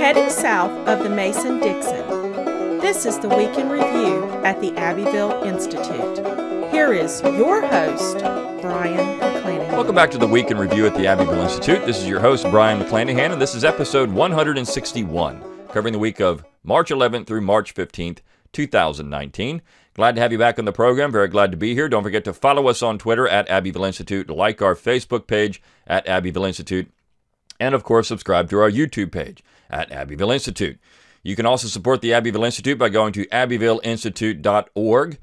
Heading south of the Mason-Dixon, this is the Week in Review at the Abbeville Institute. Here is your host, Brian McClanahan. Welcome back to the Week in Review at the Abbeville Institute. This is your host, Brian McClanahan, and this is episode 161, covering the week of March 11th through March 15th, 2019. Glad to have you back on the program. Very glad to be here. Don't forget to follow us on Twitter at Abbeville Institute, like our Facebook page at Abbeville Institute, and of course, subscribe to our YouTube page at Abbeville Institute. You can also support the Abbeville Institute by going to abbevilleinstitute.org.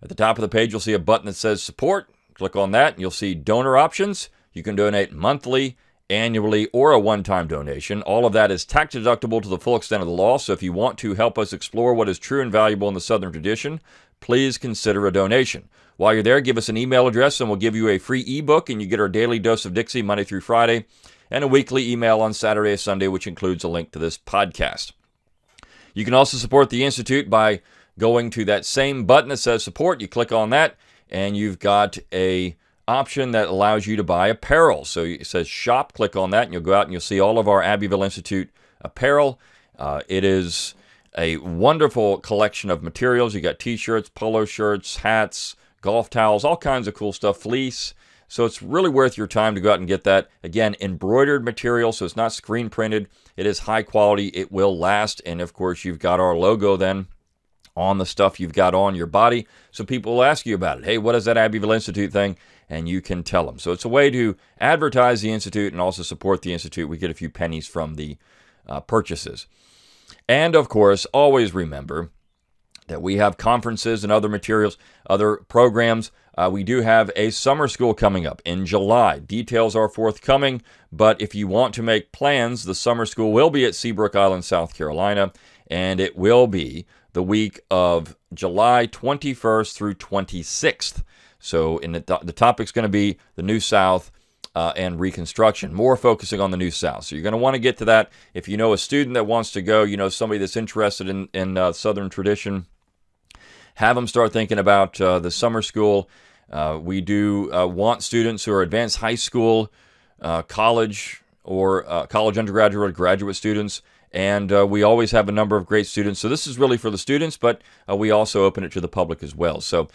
At the top of the page, you'll see a button that says support. Click on that, and you'll see donor options. You can donate monthly, annually, or a one-time donation. All of that is tax deductible to the full extent of the law, so if you want to help us explore what is true and valuable in the Southern tradition, please consider a donation. While you're there, give us an email address, and we'll give you a free ebook, and you get our daily dose of Dixie Monday through Friday, and a weekly email on Saturday and Sunday, which includes a link to this podcast. You can also support the Institute by going to that same button that says support. You click on that, and you've got a option that allows you to buy apparel. So it says shop, click on that, and you'll go out and you'll see all of our Abbeville Institute apparel. It is a wonderful collection of materials. You got t-shirts, polo shirts, hats, golf towels, all kinds of cool stuff, fleece. So it's really worth your time to go out and get that. Again, embroidered material, so it's not screen printed. It is high quality. It will last. And of course, you've got our logo then on the stuff you've got on your body. So people will ask you about it. Hey, what is that Abbeville Institute thing? And you can tell them. So it's a way to advertise the Institute and also support the Institute. We get a few pennies from the purchases. And of course, always remember that we have conferences and other materials, other programs. We do have a summer school coming up in July. Details are forthcoming, but if you want to make plans, the summer school will be at Seabrook Island, South Carolina, and it will be the week of July 21st through 26th. So the topic's going to be the New South and Reconstruction, more focusing on the New South. So you're going to want to get to that. If you know a student that wants to go, you know somebody that's interested in Southern tradition, have them start thinking about the summer school. We do want students who are advanced high school, college, or college undergraduate or graduate students. And we always have a number of great students. So this is really for the students, but we also open it to the public as well. So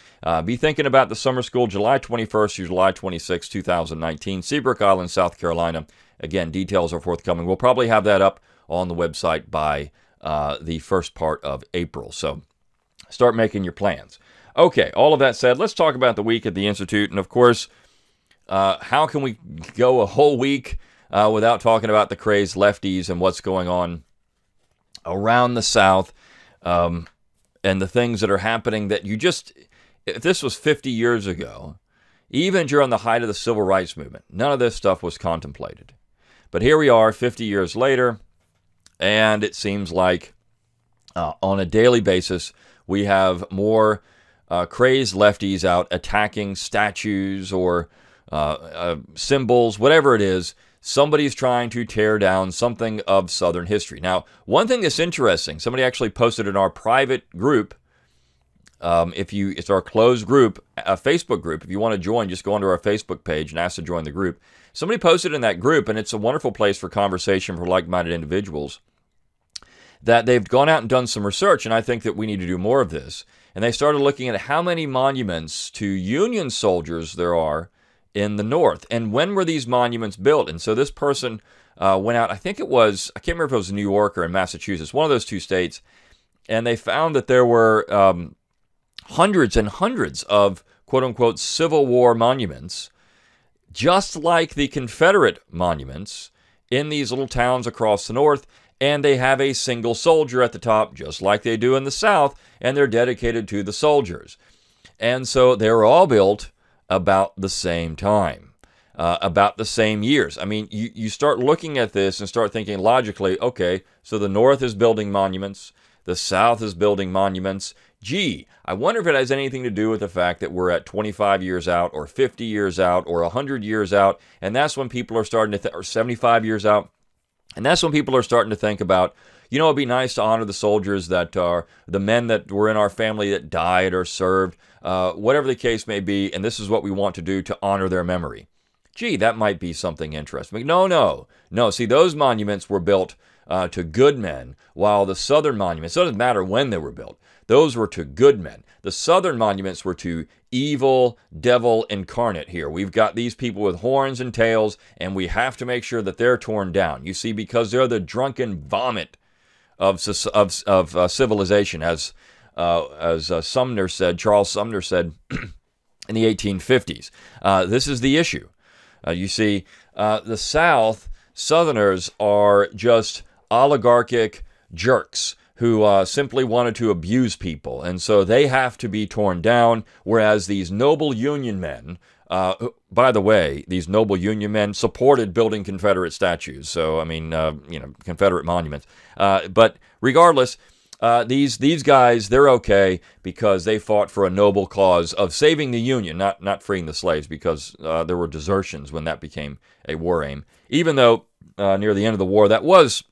be thinking about the summer school, July 21st through July 26, 2019, Seabrook Island, South Carolina. Again, details are forthcoming. We'll probably have that up on the website by the first part of April. So start making your plans. Okay, all of that said, let's talk about the week at the Institute. And of course, how can we go a whole week without talking about the crazed lefties and what's going on around the South and the things that are happening that you just, if this was 50 years ago, even during the height of the Civil Rights Movement, none of this stuff was contemplated. But here we are 50 years later, and it seems like on a daily basis, we have more crazed lefties out attacking statues or symbols, whatever it is. Somebody's trying to tear down something of Southern history. Now, one thing that's interesting, somebody actually posted in our private group, it's our closed group, a Facebook group. If you want to join, just go onto our Facebook page and ask to join the group. Somebody posted in that group, and it's a wonderful place for conversation for like-minded individuals, that they've gone out and done some research, and I think that we need to do more of this. And they started looking at how many monuments to Union soldiers there are in the North, and when were these monuments built? And so this person went out, I can't remember if it was in New York or in Massachusetts, one of those two states, and they found that there were hundreds and hundreds of quote-unquote Civil War monuments, just like the Confederate monuments in these little towns across the North, and they have a single soldier at the top, just like they do in the South, and they're dedicated to the soldiers. And so they were all built about the same time, about the same years. I mean, you start looking at this and start thinking logically, okay, so the North is building monuments, the South is building monuments. Gee, I wonder if it has anything to do with the fact that we're at 25 years out or 50 years out or 100 years out, and that's when people are starting to or 75 years out, and that's when people are starting to think about, you know, it'd be nice to honor the soldiers that are the men that were in our family that died or served, whatever the case may be, and this is what we want to do to honor their memory. Gee, that might be something interesting. No. See, those monuments were built to good men, while the Southern monuments, it doesn't matter when they were built, those were to good men. The Southern monuments were to evil, devil incarnate here. We've got these people with horns and tails, and we have to make sure that they're torn down. You see, because they're the drunken vomit of civilization, as Sumner said, Charles Sumner said in the 1850s. This is the issue. You see, the South, Southerners are just oligarchic jerks who simply wanted to abuse people, and so they have to be torn down, whereas these noble Union men, by the way, these noble Union men supported building Confederate statues, so, I mean, Confederate monuments. But regardless, these guys, they're okay because they fought for a noble cause of saving the Union, not freeing the slaves, because there were desertions when that became a war aim. Even though near the end of the war, that was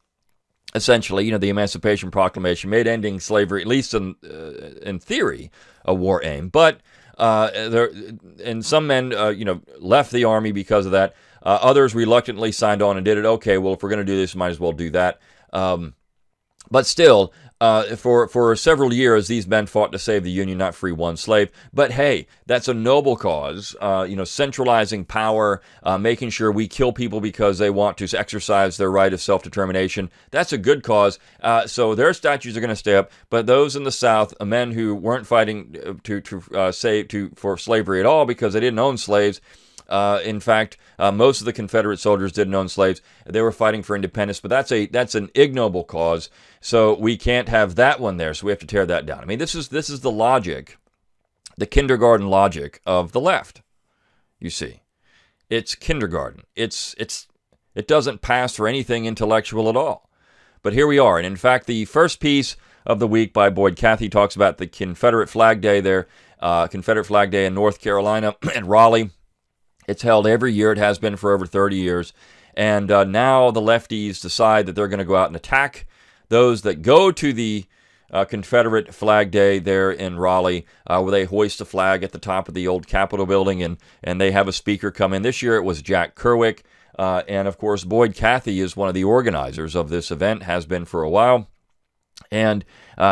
essentially, the Emancipation Proclamation made ending slavery, at least in theory, a war aim. But some men, left the army because of that. Others reluctantly signed on and did it. Okay, well, if we're going to do this, might as well do that. But still, for several years, these men fought to save the Union, not free one slave. But hey, that's a noble cause, centralizing power, making sure we kill people because they want to exercise their right of self-determination. That's a good cause. So their statues are going to stay up. But those in the South, men who weren't fighting for slavery at all because they didn't own slaves, in fact, most of the Confederate soldiers didn't own slaves. They were fighting for independence, but that's an ignoble cause. So we can't have that one there. So we have to tear that down. I mean, this is the logic, the kindergarten logic of the left. You see, it's kindergarten. It doesn't pass for anything intellectual at all. But here we are, and in fact, the first piece of the week by Boyd Cathy talks about the Confederate Flag Day there, Confederate Flag Day in North Carolina and Raleigh. It's held every year. It has been for over 30 years. And now the lefties decide that they're going to go out and attack those that go to the Confederate Flag Day there in Raleigh, where they hoist a flag at the top of the old Capitol building, and they have a speaker come in. This year it was Jack Kerwick. And, of course, Boyd Cathy is one of the organizers of this event, has been for a while. And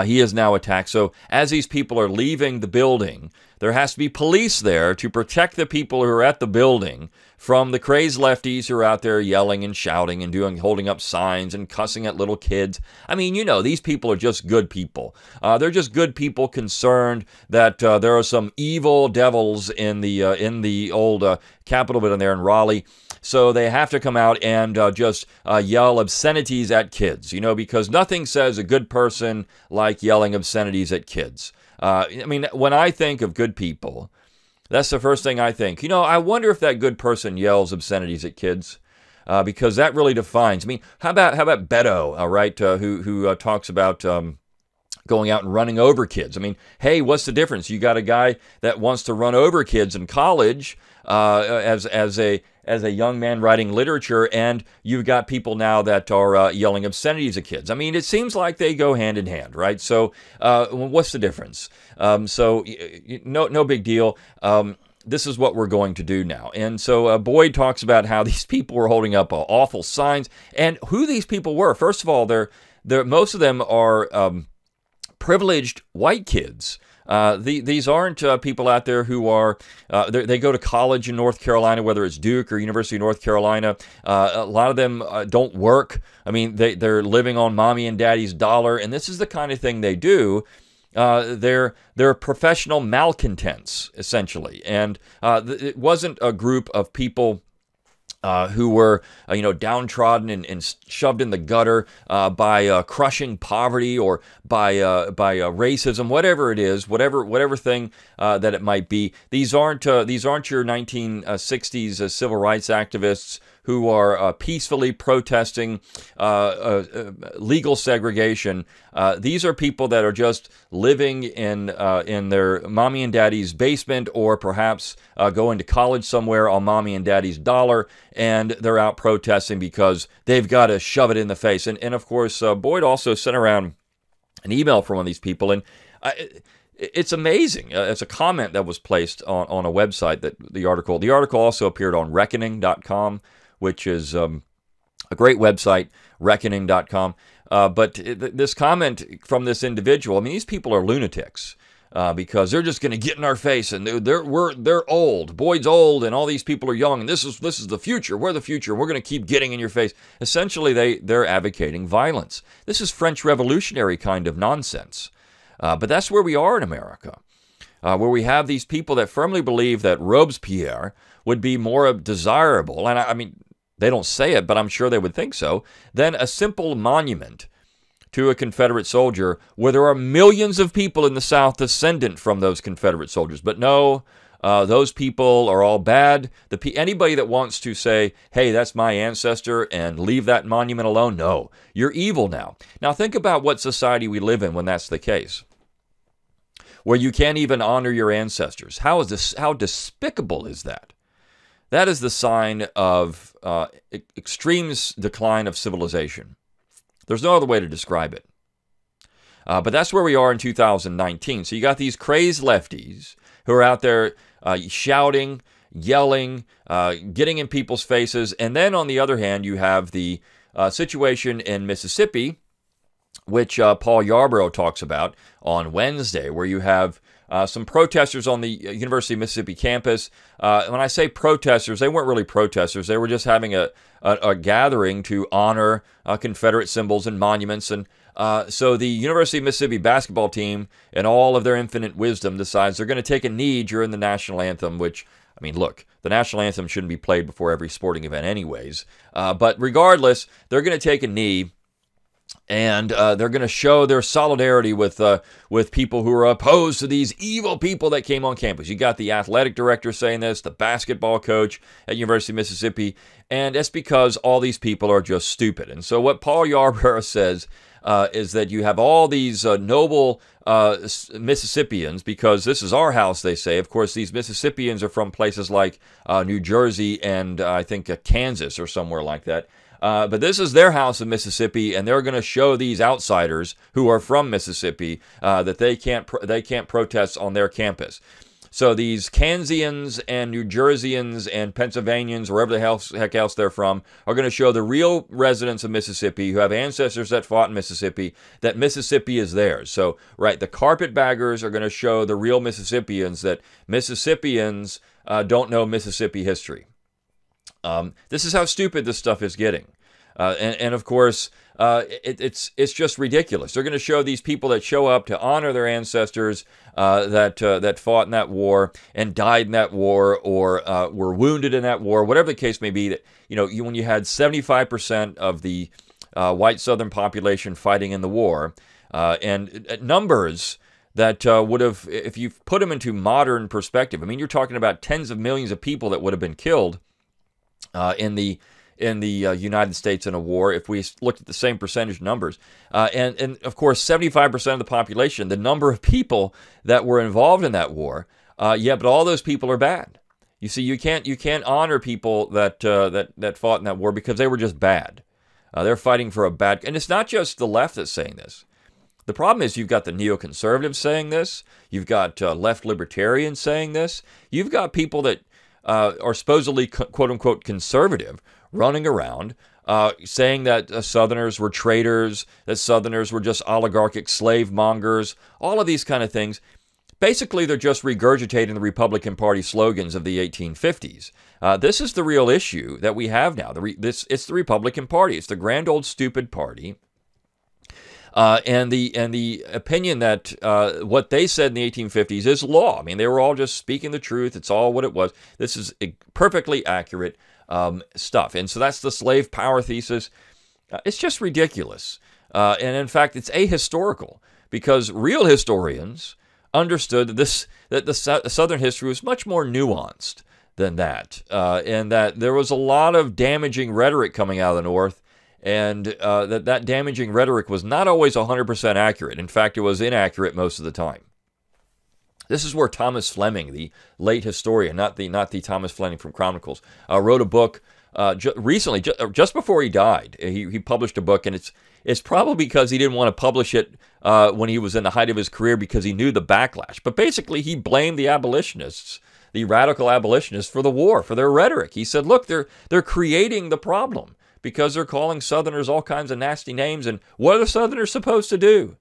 he is now attacked. So as these people are leaving the building, there has to be police there to protect the people who are at the building from the crazed lefties who are out there yelling and shouting and holding up signs and cussing at little kids. I mean, these people are just good people. They're just good people concerned that there are some evil devils in the old Capitol building there in Raleigh. So they have to come out and just yell obscenities at kids, because nothing says a good person like yelling obscenities at kids. I mean, when I think of good people, that's the first thing I think. I wonder if that good person yells obscenities at kids, because that really defines. I mean, how about Beto, right? Who talks about going out and running over kids. I mean, hey, what's the difference? You got a guy that wants to run over kids in college as a young man writing literature, and you've got people now that are yelling obscenities at kids. I mean, it seems like they go hand in hand, right? So what's the difference? No big deal. This is what we're going to do now. And so Boyd talks about how these people were holding up awful signs, and who these people were. First of all, they're most of them are privileged white kids. These aren't people out there who are, they go to college in North Carolina, whether it's Duke or University of North Carolina. A lot of them don't work. I mean, they're living on mommy and daddy's dollar, and this is the kind of thing they do. They're professional malcontents, essentially. And it wasn't a group of people who were, downtrodden and shoved in the gutter by crushing poverty or by racism, whatever it is, whatever thing that it might be. These aren't your 1960s civil rights activists who are peacefully protesting legal segregation. These are people that are just living in their mommy and daddy's basement, or perhaps going to college somewhere on mommy and daddy's dollar, and they're out protesting because they've got to shove it in the face. And of course, Boyd also sent around an email from one of these people, and it's amazing. It's a comment that was placed on a website that the article also appeared on reckoning.com, which is A great website, reckoning.com. But this comment from this individual, I mean, these people are lunatics. Because they're just going to get in our face, and they're old. Boyd's old, and all these people are young, and this is the future. We're the future. We're going to keep getting in your face. Essentially, they're advocating violence. This is French Revolutionary kind of nonsense. But that's where we are in America, where we have these people that firmly believe that Robespierre would be more desirable, and I mean, they don't say it, but I'm sure they would think so, than a simple monument to a Confederate soldier where there are millions of people in the South descendant from those Confederate soldiers. But no, those people are all bad. Anybody that wants to say, hey, that's my ancestor and leave that monument alone, no, you're evil now. Now think about what society we live in when that's the case, where you can't even honor your ancestors. How despicable is that? That is the sign of extreme decline of civilization. There's no other way to describe it. But that's where we are in 2019. So you got these crazed lefties who are out there shouting, yelling, getting in people's faces. And then on the other hand, you have the situation in Mississippi, which Paul Yarborough talks about on Wednesday, where you have some protesters on the University of Mississippi campus. When I say protesters, they weren't really protesters. They were just having a gathering to honor Confederate symbols and monuments. And so the University of Mississippi basketball team, in all of their infinite wisdom, decides they're going to take a knee during the national anthem, which, I mean, look, the national anthem shouldn't be played before every sporting event anyways. But regardless, they're going to take a knee. And they're going to show their solidarity with people who are opposed to these evil people that came on campus. You got the athletic director saying this, the basketball coach at University of Mississippi, and it's because all these people are just stupid. And so what Paul Yarborough says is that you have all these noble Mississippians, because this is our house, they say. Of course, these Mississippians are from places like New Jersey and I think Kansas or somewhere like that. But this is their house in Mississippi, and they're going to show these outsiders who are from Mississippi that they can't protest on their campus. So these Kansans and New Jerseyans and Pennsylvanians, wherever the heck else they're from, are going to show the real residents of Mississippi who have ancestors that fought in Mississippi that Mississippi is theirs. So, right, the carpetbaggers are going to show the real Mississippians that Mississippians don't know Mississippi history. This is how stupid this stuff is getting. And of course, it's just ridiculous. They're going to show these people that show up to honor their ancestors that fought in that war and died in that war, or were wounded in that war, whatever the case may be. That, when you had 75% of the white Southern population fighting in the war, and numbers that would have, if you put them into modern perspective, I mean, you're talking about tens of millions of people that would have been killed in the United States in a war if we looked at the same percentage numbers. And of course, 75% of the population, the number of people that were involved in that war, but all those people are bad. You see, you can't honor people that fought in that war because they were just bad. They're fighting for a bad, and it's not just the left that's saying this. The problem is you've got the neoconservatives saying this. You've got left libertarians saying this. You've got people that are supposedly quote-unquote conservative running around saying that Southerners were traitors, that Southerners were just oligarchic slave mongers, all of these kind of things. Basically, they're just regurgitating the Republican Party slogans of the 1850s. This is the real issue that we have now. It's the Republican Party. It's the grand old stupid party. And the opinion that what they said in the 1850s is law. I mean, they were all just speaking the truth. It's all what it was. This is perfectly accurate stuff. And so that's the slave power thesis. It's just ridiculous. And in fact, it's ahistorical, because real historians understood that the Southern history was much more nuanced than that, and that there was a lot of damaging rhetoric coming out of the North. And that damaging rhetoric was not always 100% accurate. In fact, it was inaccurate most of the time. This is where Thomas Fleming, the late historian, not the Thomas Fleming from Chronicles, wrote a book recently, just before he died. He published a book, and it's probably because he didn't want to publish it when he was in the height of his career, because he knew the backlash. But basically, he blamed the abolitionists, the radical abolitionists, for the war, for their rhetoric. He said, look, they're creating the problem, because they're calling Southerners all kinds of nasty names. And what are the Southerners supposed to do?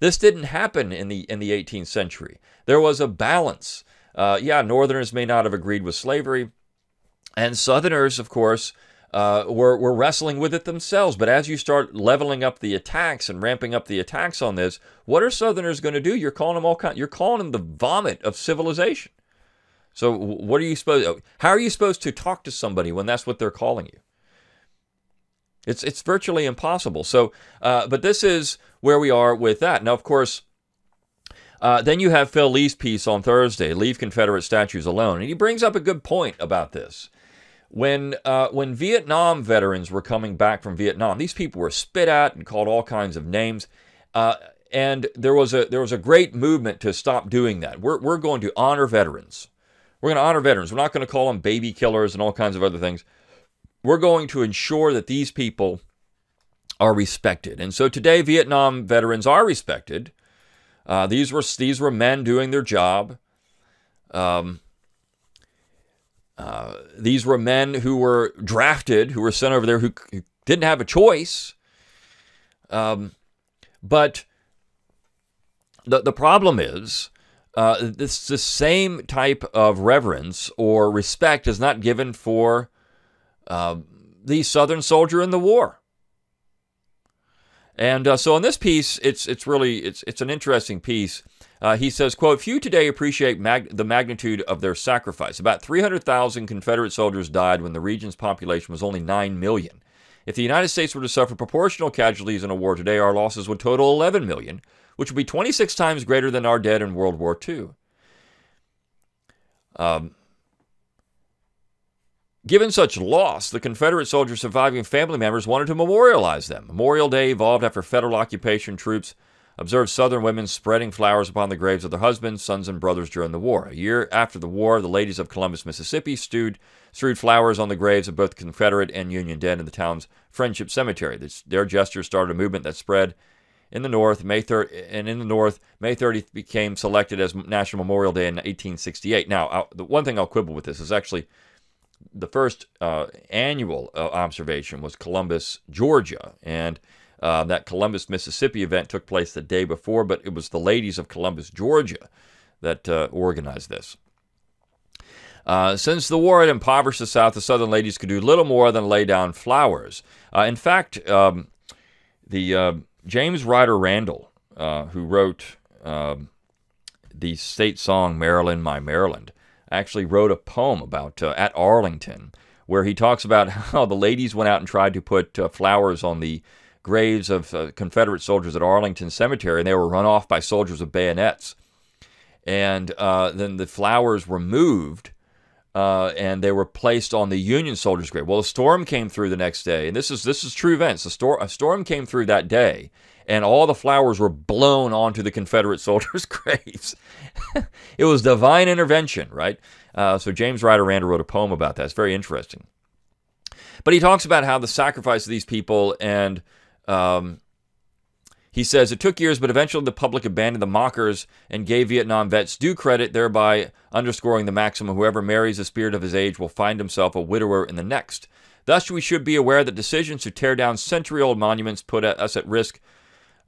This didn't happen in the 18th century. There was a balance. Northerners may not have agreed with slavery, and Southerners, of course, were wrestling with it themselves. But as you start leveling up the attacks and ramping up the attacks on this, what are Southerners going to do? You're calling them You're calling them the vomit of civilization. So what are you supposed? How are you supposed to talk to somebody when that's what they're calling you? It's virtually impossible. So, but this is where we are with that. Now, of course, then you have Phil Lee's piece on Thursday, Leave Confederate Statues Alone. And he brings up a good point about this. When Vietnam veterans were coming back from Vietnam, these people were spit at and called all kinds of names. And there was a great movement to stop doing that. We're going to honor veterans. We're going to honor veterans. We're not going to call them baby killers and all kinds of other things. We're going to ensure that these people are respected. And so today, Vietnam veterans are respected. These were men doing their job. These were men who were drafted, who were sent over there, who didn't have a choice. But the problem is, the same type of reverence or respect is not given for the Southern soldier in the war. And so in this piece, it's an interesting piece. He says, quote, "Few today appreciate the magnitude of their sacrifice. About 300,000 Confederate soldiers died when the region's population was only 9 million. If the United States were to suffer proportional casualties in a war today, our losses would total 11 million, which would be 26 times greater than our dead in World War II. Given such loss, the Confederate soldiers' surviving family members wanted to memorialize them. Memorial Day evolved after federal occupation troops observed Southern women spreading flowers upon the graves of their husbands, sons, and brothers during the war. A year after the war, the ladies of Columbus, Mississippi, strewed flowers on the graves of both Confederate and Union dead in the town's Friendship Cemetery. Their gesture started a movement that spread in the North. May 30th became selected as National Memorial Day in 1868. Now, the one thing I'll quibble with this is actually the first annual observation was Columbus, Georgia, and that Columbus, Mississippi event took place the day before, but it was the ladies of Columbus, Georgia that organized this. Since the war had impoverished the South, the Southern ladies could do little more than lay down flowers. In fact, the James Ryder Randall, who wrote the state song Maryland, My Maryland, actually wrote a poem about at Arlington, where he talks about how the ladies went out and tried to put flowers on the graves of Confederate soldiers at Arlington Cemetery, and they were run off by soldiers with bayonets. And then the flowers were moved, and they were placed on the Union soldiers' grave. Well, a storm came through the next day, and this is true events. A storm came through that day, and all the flowers were blown onto the Confederate soldiers' graves. It was divine intervention, right? So James Ryder Randall wrote a poem about that. It's very interesting. But he talks about how the sacrifice of these people, and he says, it took years, but eventually the public abandoned the mockers and gave Vietnam vets due credit, thereby underscoring the maxim, whoever marries the spirit of his age will find himself a widower in the next. Thus, we should be aware that decisions to tear down century-old monuments put us at risk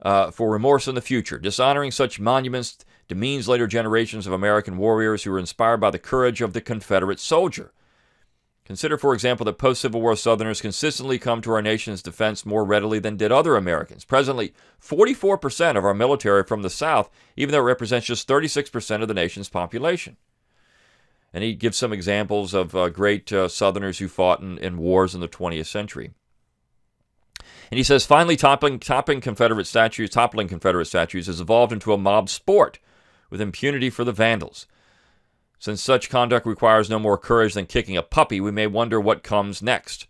for remorse in the future. Dishonoring such monuments demeans later generations of American warriors who were inspired by the courage of the Confederate soldier. Consider, for example, that post-Civil War Southerners consistently come to our nation's defense more readily than did other Americans. Presently, 44% of our military are from the South, even though it represents just 36% of the nation's population. And he gives some examples of great Southerners who fought in wars in the 20th century. And he says, finally, toppling Confederate statues has evolved into a mob sport with impunity for the vandals. Since such conduct requires no more courage than kicking a puppy, we may wonder what comes next.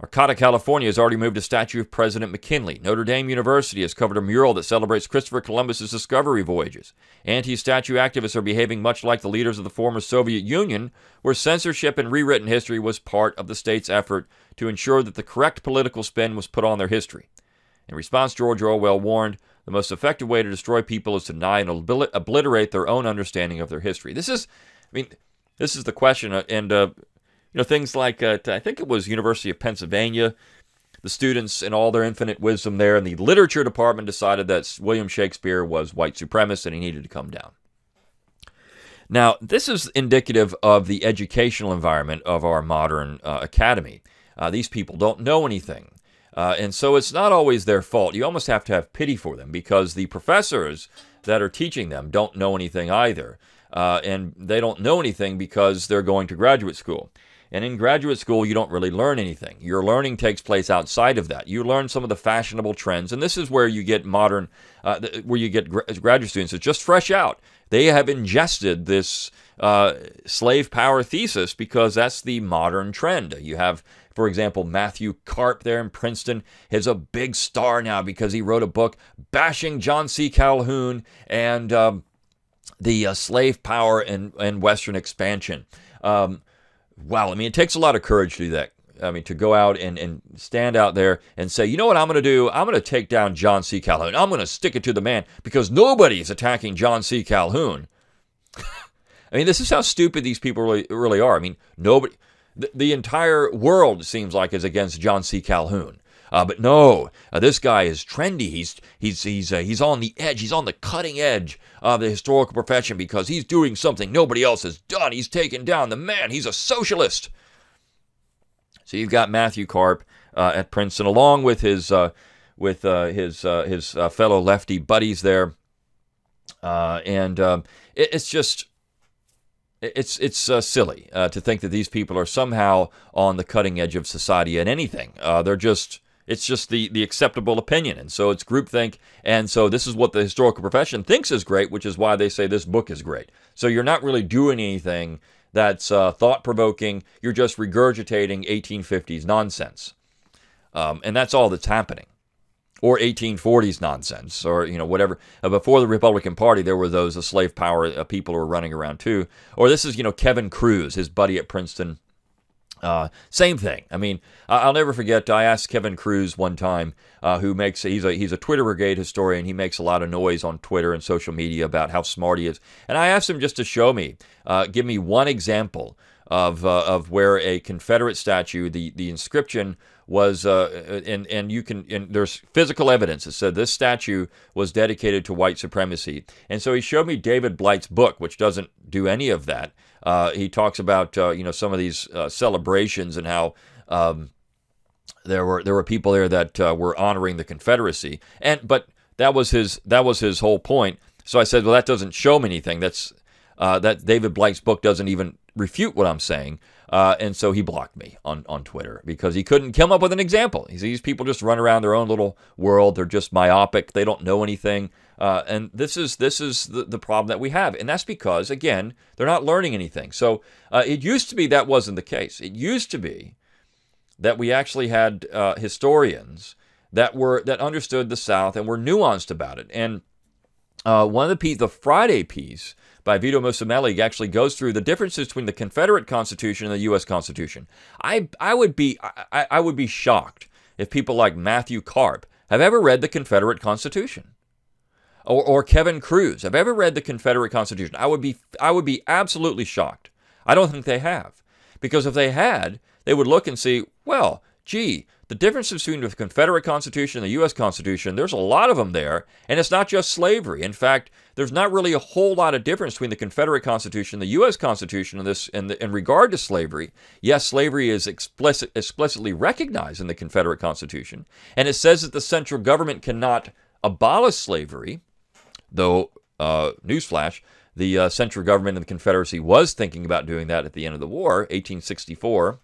Arcata, California has already moved a statue of President McKinley. Notre Dame University has covered a mural that celebrates Christopher Columbus's discovery voyages. Anti-statue activists are behaving much like the leaders of the former Soviet Union, where censorship and rewritten history was part of the state's effort to ensure that the correct political spin was put on their history. In response, George Orwell warned, the most effective way to destroy people is to deny and obliterate their own understanding of their history. This is the question, and things like, I think it was University of Pennsylvania, the students in all their infinite wisdom there in the literature department decided that William Shakespeare was white supremacist and he needed to come down. Now, this is indicative of the educational environment of our modern academy. These people don't know anything. And so it's not always their fault. You almost have to have pity for them because the professors that are teaching them don't know anything either. And they don't know anything because they're going to graduate school. And in graduate school, you don't really learn anything. Your learning takes place outside of that. You learn some of the fashionable trends, and this is where you get where you get graduate students that's just fresh out. They have ingested this slave power thesis because that's the modern trend. You have, for example, Matthew Karp there in Princeton is a big star now because he wrote a book bashing John C. Calhoun and the slave power and Western expansion. Wow, I mean, it takes a lot of courage to do that. I mean, to go out and stand out there and say, you know what I'm going to do? I'm going to take down John C. Calhoun. I'm going to stick it to the man because nobody's attacking John C. Calhoun. I mean, this is how stupid these people really are. I mean, nobody, the entire world seems like is against John C. Calhoun. But no, this guy is trendy. He's on the edge. He's on the cutting edge of the historical profession because he's doing something nobody else has done. He's taken down the man. He's a socialist. So you've got Matthew Karp at Princeton, along with his fellow lefty buddies there, it's just. It's silly to think that these people are somehow on the cutting edge of society and anything. It's just the acceptable opinion, and so it's groupthink, and so this is what the historical profession thinks is great, which is why they say this book is great. So you're not really doing anything that's thought-provoking. You're just regurgitating 1850s nonsense, and that's all that's happening. Or 1840s nonsense, or whatever. Before the Republican Party, there were those slave power people who were running around too. Or this is Kevin Cruz, his buddy at Princeton. Same thing. I mean, I'll never forget. I asked Kevin Cruz one time, he's a Twitter Brigade historian. He makes a lot of noise on Twitter and social media about how smart he is. And I asked him just to show me, give me one example of where a Confederate statue, the inscription was, and there's physical evidence that said this statue was dedicated to white supremacy. And so he showed me David Blight's book, which doesn't do any of that. He talks about some of these celebrations and how there were people there that were honoring the Confederacy, but that was his whole point. So I said, well, that doesn't show me anything. That David Blight's book doesn't even refute what I'm saying. And so he blocked me on Twitter because he couldn't come up with an example. These people just run around their own little world. They're just myopic. They don't know anything. And this is the problem that we have. And that's because, again, they're not learning anything. So it used to be that wasn't the case. It used to be that we actually had historians that understood the South and were nuanced about it. And one of the Friday piece by Vito Musamelli actually goes through the differences between the Confederate Constitution and the U.S. Constitution. I would be shocked if people like Matthew Karp have ever read the Confederate Constitution, or Kevin Cruz have ever read the Confederate Constitution. I would be absolutely shocked. I don't think they have, because if they had, they would look and see, well, gee, the difference between the Confederate Constitution and the U.S. Constitution, there's a lot of them there, and it's not just slavery. In fact, there's not really a whole lot of difference between the Confederate Constitution and the U.S. Constitution in regard to slavery. Yes, slavery is explicitly recognized in the Confederate Constitution, and it says that the central government cannot abolish slavery, though, newsflash, the central government in the Confederacy was thinking about doing that at the end of the war, 1864.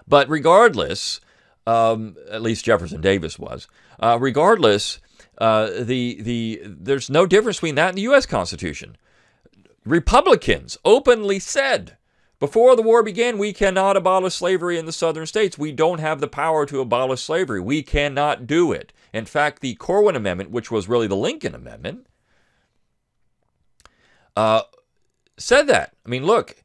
But regardless, at least Jefferson Davis was. Regardless, there's no difference between that and the U.S. Constitution. Republicans openly said, before the war began, we cannot abolish slavery in the southern states. We don't have the power to abolish slavery. We cannot do it. In fact, the Corwin Amendment, which was really the Lincoln Amendment, said that. I mean, look.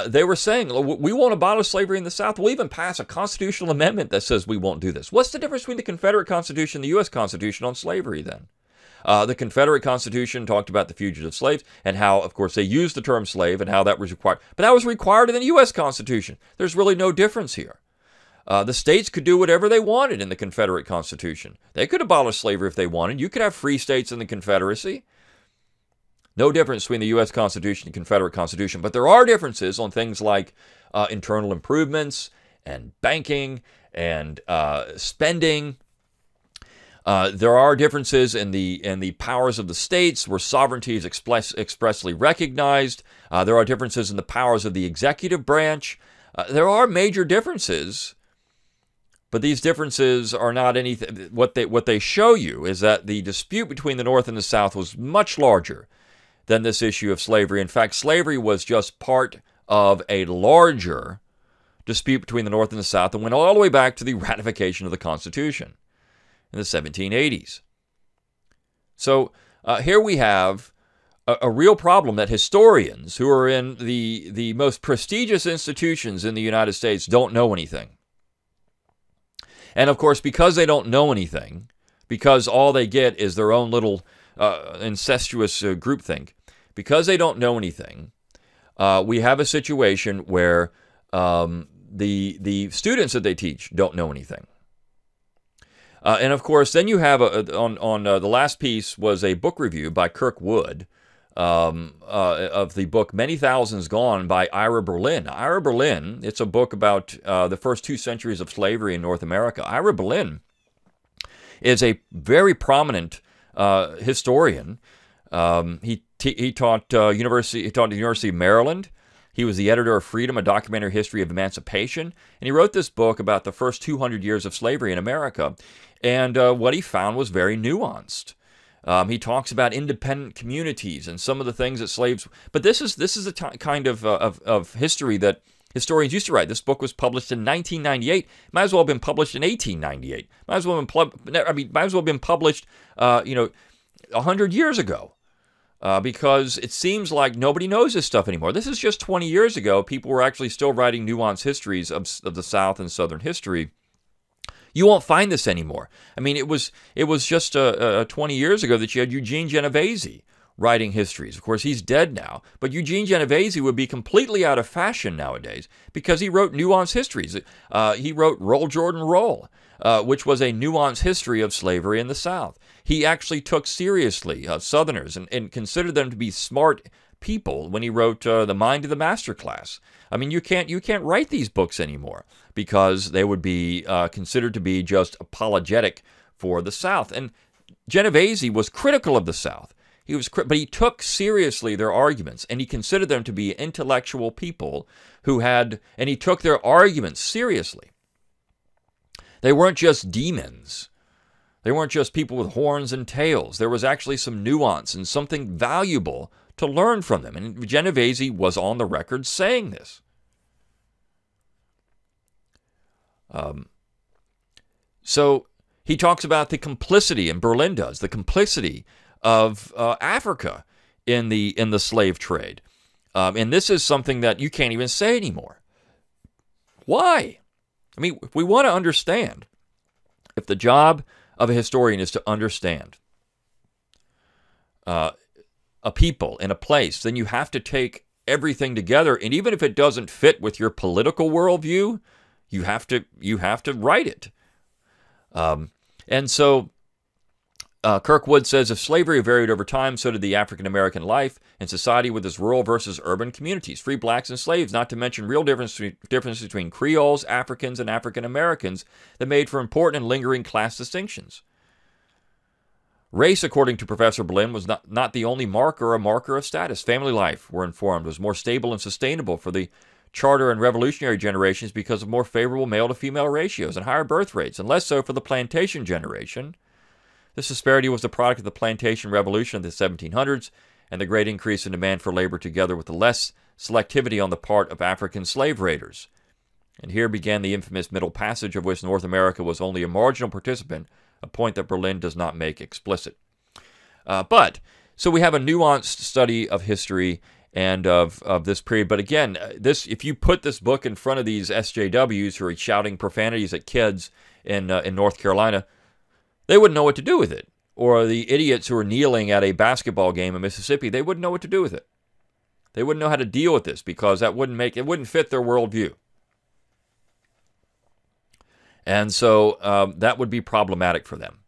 They were saying, we won't abolish slavery in the South. We'll even pass a constitutional amendment that says we won't do this. What's the difference between the Confederate Constitution and the U.S. Constitution on slavery then? The Confederate Constitution talked about the fugitive slaves and how, of course, they used the term slave and how that was required. But that was required in the U.S. Constitution. There's really no difference here. The states could do whatever they wanted in the Confederate Constitution. They could abolish slavery if they wanted. You could have free states in the Confederacy. No difference between the U.S. Constitution and Confederate Constitution. But there are differences on things like internal improvements and banking and spending. There are differences in the powers of the states where sovereignty is expressly recognized. There are differences in the powers of the executive branch. There are major differences, but these differences are not anything. What they show you is that the dispute between the North and the South was much larger than this issue of slavery. In fact, slavery was just part of a larger dispute between the North and the South and went all the way back to the ratification of the Constitution in the 1780s. So here we have a real problem that historians who are in the most prestigious institutions in the United States don't know anything. And of course, because they don't know anything, because all they get is their own little incestuous groupthink, because they don't know anything, we have a situation where the students that they teach don't know anything. And of course, then you have the last piece was a book review by Kirk Wood of the book Many Thousands Gone by Ira Berlin. Ira Berlin, it's a book about the first 2 centuries of slavery in North America. Ira Berlin is a very prominent historian. He taught at the University of Maryland. He was the editor of Freedom, A Documentary History of Emancipation, and he wrote this book about the first 200 years of slavery in America. And what he found was very nuanced. He talks about independent communities and some of the things that slaves. But this is a kind of history that historians used to write. This book was published in 1998. Might as well have been published in 1898. Might as well have been published, 100 years ago. Because it seems like nobody knows this stuff anymore. This is just 20 years ago. People were actually still writing nuanced histories of the South and Southern history. You won't find this anymore. I mean, it was just 20 years ago that you had Eugene Genovese writing histories. Of course, he's dead now. But Eugene Genovese would be completely out of fashion nowadays because he wrote nuanced histories. He wrote Roll, Jordan, Roll, which was a nuanced history of slavery in the South. He actually took seriously Southerners and considered them to be smart people when he wrote The Mind of the Master Class. I mean, you can't write these books anymore because they would be considered to be just apologetic for the South. And Genovese was critical of the South. But he took seriously their arguments, and he considered them to be intellectual people and he took their arguments seriously. They weren't just demons. They weren't just people with horns and tails. There was actually some nuance and something valuable to learn from them. And Genovese was on the record saying this. So he talks about the complicity, and Berlin does, the complicity of Africa in the slave trade. And this is something that you can't even say anymore. Why? I mean, if we want to understand, if the job of a historian is to understand a people in a place, then you have to take everything together. And even if it doesn't fit with your political worldview, you have to write it. And so Kirkwood says, if slavery varied over time, so did the African-American life and society with its rural versus urban communities, free blacks and slaves, not to mention real differences between Creoles, Africans, and African-Americans that made for important and lingering class distinctions. Race, according to Professor Berlin, was not the only marker or a marker of status. Family life, we're informed, was more stable and sustainable for the charter and revolutionary generations because of more favorable male-to-female ratios and higher birth rates, and less so for the plantation generation. This disparity was the product of the plantation revolution of the 1700s and the great increase in demand for labor together with the less selectivity on the part of African slave raiders. And here began the infamous Middle Passage, of which North America was only a marginal participant, a point that Berlin does not make explicit. So we have a nuanced study of history and of this period. But again, if you put this book in front of these SJWs who are shouting profanities at kids in North Carolina, they wouldn't know what to do with it. or the idiots who are kneeling at a basketball game in Mississippi, they wouldn't know what to do with it. They wouldn't know how to deal with this because it wouldn't fit their worldview. And so that would be problematic for them.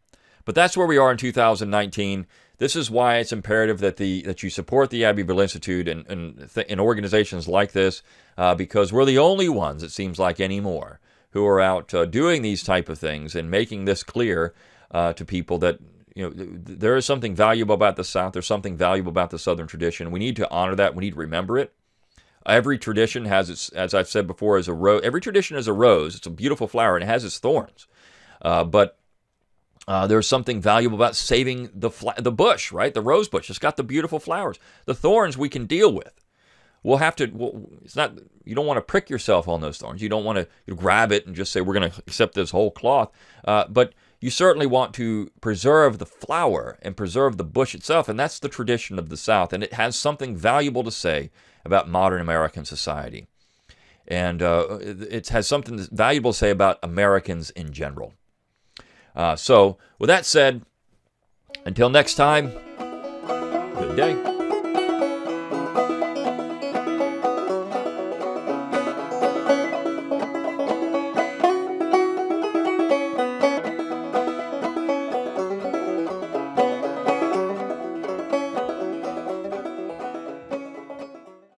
But that's where we are in 2019. This is why it's imperative that you support the Abbeville Institute and organizations like this, because we're the only ones, it seems like anymore, who are out doing these type of things and making this clear to people that there is something valuable about the South. There's something valuable about the Southern tradition. We need to honor that. We need to remember it. Every tradition has its, as I've said before, is a rose. Every tradition is a rose. It's a beautiful flower, and it has its thorns. But there's something valuable about saving the bush, right? The rose bush. It's got the beautiful flowers. The thorns we can deal with. It's not, you don't want to prick yourself on those thorns. You don't want to grab it and just say, we're going to accept this whole cloth. But you certainly want to preserve the flower and preserve the bush itself. And that's the tradition of the South. And it has something valuable to say about modern American society. And it has something valuable to say about Americans in general. So with that said, until next time, good day.